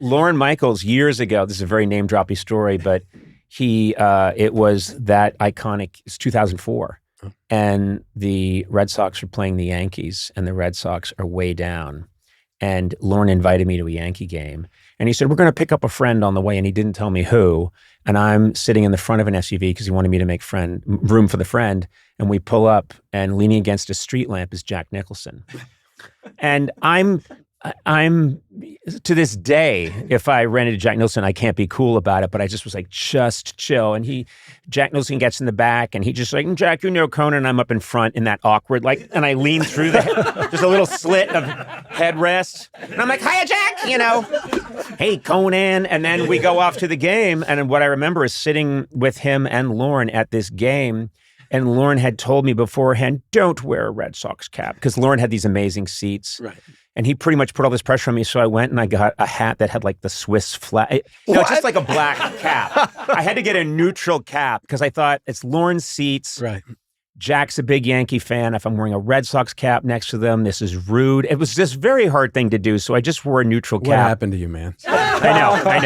Lorne Michaels, years ago, this is a very name-droppy story, but it was that iconic, it's 2004. And the Red Sox are playing the Yankees, and the Red Sox are way down. And Lorne invited me to a Yankee game. And he said, we're going to pick up a friend on the way. And he didn't tell me who. And I'm sitting in the front of an SUV because he wanted me to make room for the friend. And we pull up, and leaning against a street lamp is Jack Nicholson. And I'm to this day, if I ran into Jack Nicholson, I can't be cool about it, but I just was like, just chill. And Jack Nicholson gets in the back, and he just like, Jack, you know Conan, and I'm up in front in that awkward, like, and I lean through just a little slit of headrest. And I'm like, hiya, Jack, you know, hey, Conan. And then we go off to the game. And what I remember is sitting with him and Lorne at this game. And Lorne had told me beforehand, don't wear a Red Sox cap, because Lorne had these amazing seats. Right. And he pretty much put all this pressure on me. So I went and I got a hat that had like the Swiss flag. Just like a black cap. I had to get a neutral cap because I thought it's Lorne's seats. Right. Jack's a big Yankee fan. If I'm wearing a Red Sox cap next to them, this is rude. It was just a very hard thing to do. So I just wore a neutral cap. What happened to you, man? I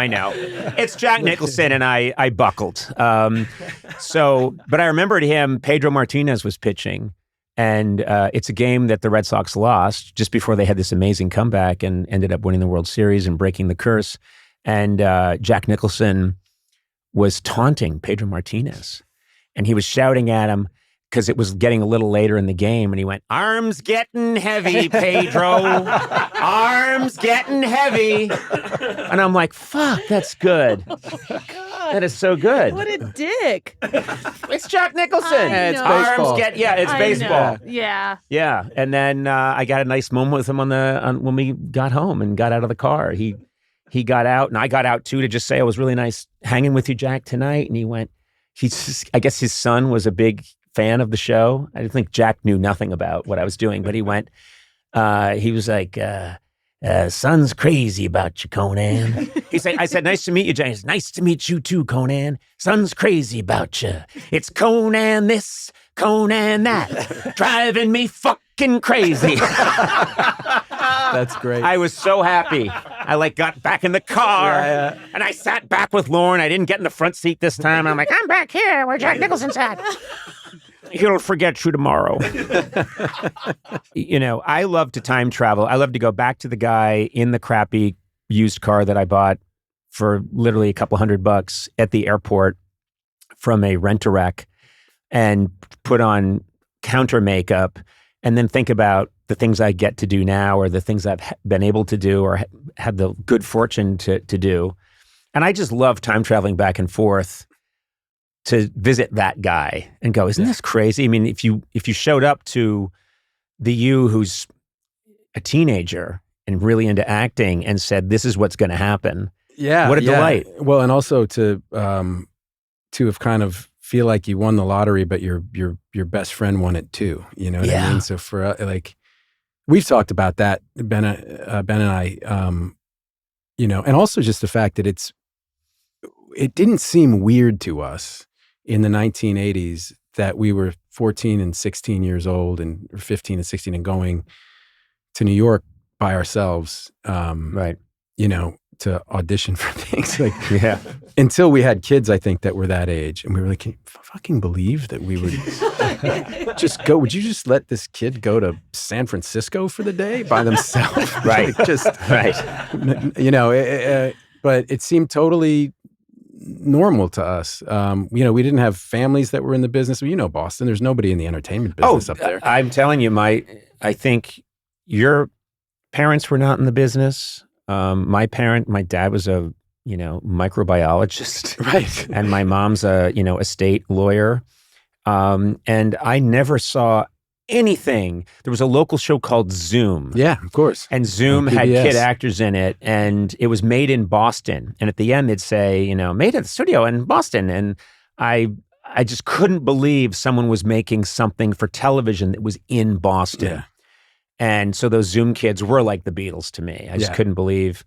know. It's Jack Nicholson, and I buckled. But I remembered him, Pedro Martinez was pitching. And it's a game that the Red Sox lost just before they had this amazing comeback and ended up winning the World Series and breaking the curse. And Jack Nicholson was taunting Pedro Martinez. And he was shouting at him because it was getting a little later in the game. And he went, arms getting heavy, Pedro. Arms getting heavy. And I'm like, fuck, that's good. That is so good. What a dick. It's Jack Nicholson. Yeah, it's baseball. It's baseball. Yeah. Yeah. And then I got a nice moment with him when we got home and got out of the car. He got out, and I got out too, to just say it was really nice hanging with you, Jack, tonight. And he went, I guess his son was a big fan of the show. I think Jack knew nothing about what I was doing, but he went, he was like, son's crazy about you, Conan. I said, nice to meet you, Jack. Nice to meet you too, Conan. Son's crazy about you. It's Conan this, Conan that, driving me fucking crazy. That's great. I was so happy. I got back in the car, and I sat back with Lorne. I didn't get in the front seat this time. I'm like, I'm back here where Jack Nicholson's at. He'll forget you tomorrow. I love to time travel. I love to go back to the guy in the crappy used car that I bought for literally a couple $100 at the airport from a rent-a-wreck, and put on counter makeup, and then think about the things I get to do now, or the things I've been able to do or had the good fortune to do. And I just love time traveling back and forth to visit that guy and go, isn't this crazy? I mean, if you showed up to the you who's a teenager and really into acting and said, this is what's going to happen. Yeah. What a delight. Well, and also to have kind of feel like you won the lottery, but your best friend won it too. You know what I mean? So for we've talked about that, Ben and I, and also just the fact that it didn't seem weird to us in the 1980s that we were 14 and 16 years old, and 15 and 16, and going to New York by ourselves, right? To audition for things until we had kids, I think, that were that age, and we were like, can you fucking believe that we would just go? Would you just let this kid go to San Francisco for the day by themselves? Right. But it seemed totally normal to us. We didn't have families that were in the business. Boston, there's nobody in the entertainment business up there. I'm telling you, I think your parents were not in the business. My dad was a, microbiologist. Right. And my mom's a, estate lawyer. And I never saw anything. There was a local show called Zoom. Yeah, of course. And Zoom had kid actors in it, and it was made in Boston. And at the end, they'd say, made at the studio in Boston. And I just couldn't believe someone was making something for television that was in Boston. Yeah. And so those Zoom kids were like the Beatles to me. I just couldn't believe.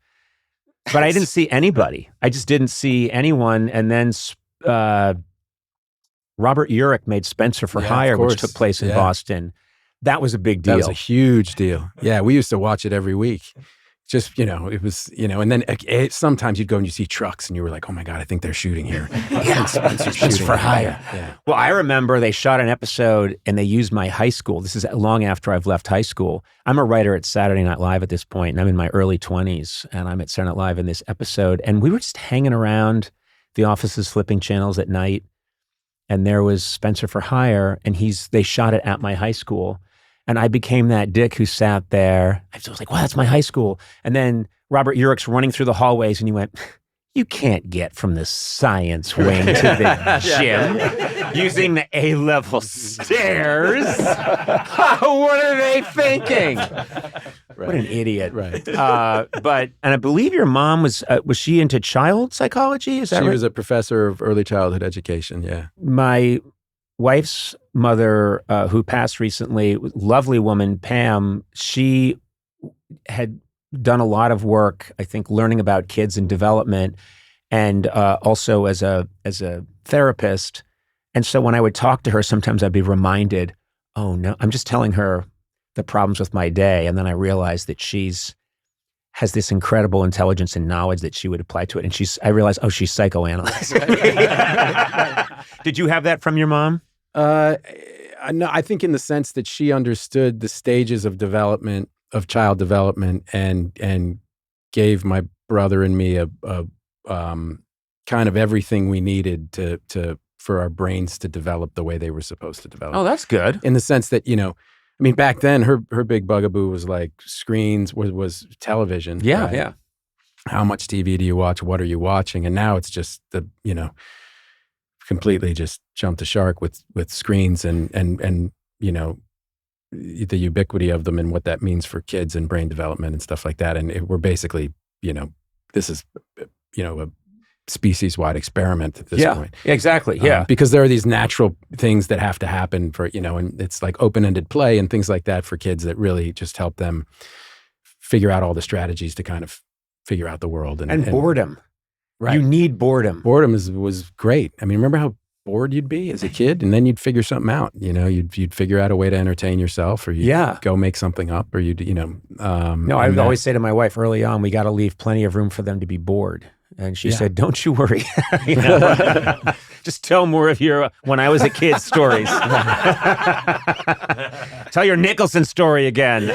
But I didn't see anybody. I just didn't see anyone. And then Robert Urich made Spencer for Hire, which took place in Boston. That was a big deal. That was a huge deal. Yeah, we used to watch it every week. just, it was, and then sometimes you'd go and you see trucks and you were like, oh my God, I think they're shooting here. Yeah, Spencer for hire. Yeah. Well, I remember they shot an episode and they used my high school. This is long after I've left high school. I'm a writer at Saturday Night Live at this point, and I'm in my early 20s, and I'm at Saturday Night Live in this episode, and we were just hanging around the offices, flipping channels at night, and there was Spencer for hire, and they shot it at my high school. And I became that dick who sat there. I was like, wow, that's my high school. And then Robert Urich's running through the hallways and he went, you can't get from the science wing to the gym using the A-level stairs. What are they thinking? Right. What an idiot. Right. And I believe your mom was she into child psychology? Is that right? She was a professor of early childhood education, yeah. My wife's mother, who passed recently, lovely woman, Pam, she had done a lot of work, I think, learning about kids and development, and also as a therapist. And so when I would talk to her, sometimes I'd be reminded, oh no, I'm just telling her the problems with my day. And then I realized that has this incredible intelligence and knowledge that she would apply to it. And I realized, oh, she's psychoanalyzing. Did you have that from your mom? No, I think in the sense that she understood the stages of development, of child development, and gave my brother and me a kind of everything we needed for our brains to develop the way they were supposed to develop. Oh, that's good. In the sense that, back then her big bugaboo was like screens, was television. Yeah, right? Yeah. How much TV do you watch? What are you watching? And now it's just completely just jumped the shark with screens and the ubiquity of them and what that means for kids and brain development and stuff like that. And we're basically, this is, a species-wide experiment at this point. Yeah, exactly. Yeah. Because there are these natural things that have to happen for, and it's like open-ended play and things like that for kids that really just help them figure out all the strategies to kind of figure out the world. And boredom. Right. You need boredom. Boredom was great. I mean, remember how bored you'd be as a kid, and then you'd figure something out. You'd figure out a way to entertain yourself, or you'd go make something up, or No, I would always say to my wife early on, we got to leave plenty of room for them to be bored. And she said, "Don't you worry. Just tell more of your when I was a kid stories. Tell your Nicholson story again."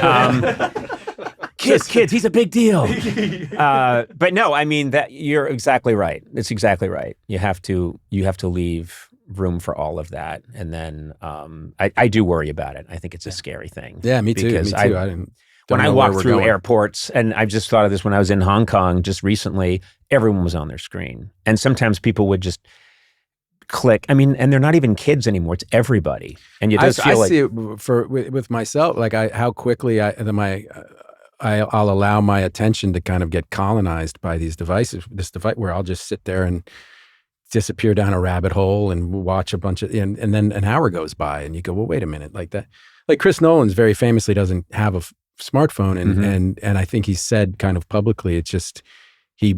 Kids, he's a big deal. But no, I mean that you're exactly right. It's exactly right. You have to leave room for all of that, and then I do worry about it. I think it's a scary thing. Yeah, me too. Me too. When I walk through airports, and I've just thought of this when I was in Hong Kong just recently, everyone was on their screen, and sometimes people would just click. I mean, and they're not even kids anymore; it's everybody, and you just feel like I see it with myself, like how quickly I'll allow my attention to kind of get colonized by these devices. This device where I'll just sit there and disappear down a rabbit hole and watch a bunch of, and then an hour goes by, and you go, well, wait a minute, like that. Like Chris Nolan's very famously doesn't have a smartphone, and I think he said kind of publicly, it's just he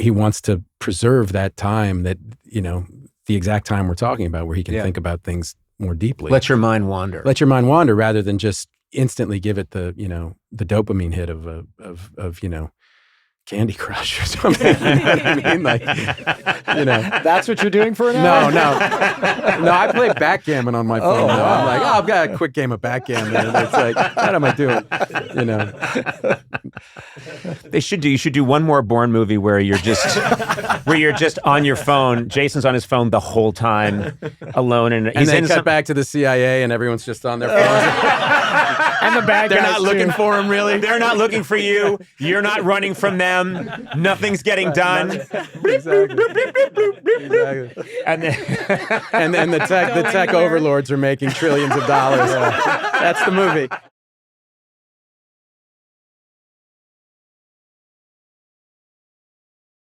wants to preserve that time, that the exact time we're talking about, where he can think about things more deeply. Let your mind wander. Let your mind wander, rather than just instantly give it the dopamine hit of Candy Crush or something. You know what I mean? Like, That's what you're doing for an hour? No, I play backgammon on my phone. I'm like, I've got a quick game of backgammon. And it's like, what am I doing? You should do one more Bourne movie where you're just on your phone. Jason's on his phone the whole time, alone, and then cut back to the CIA, and everyone's just on their phones. And the bad They're guys not looking too. for him, really. They're not looking for you. You're not running from them. Nothing's getting done. Exactly. And then And the tech overlords are making trillions of dollars. That's the movie.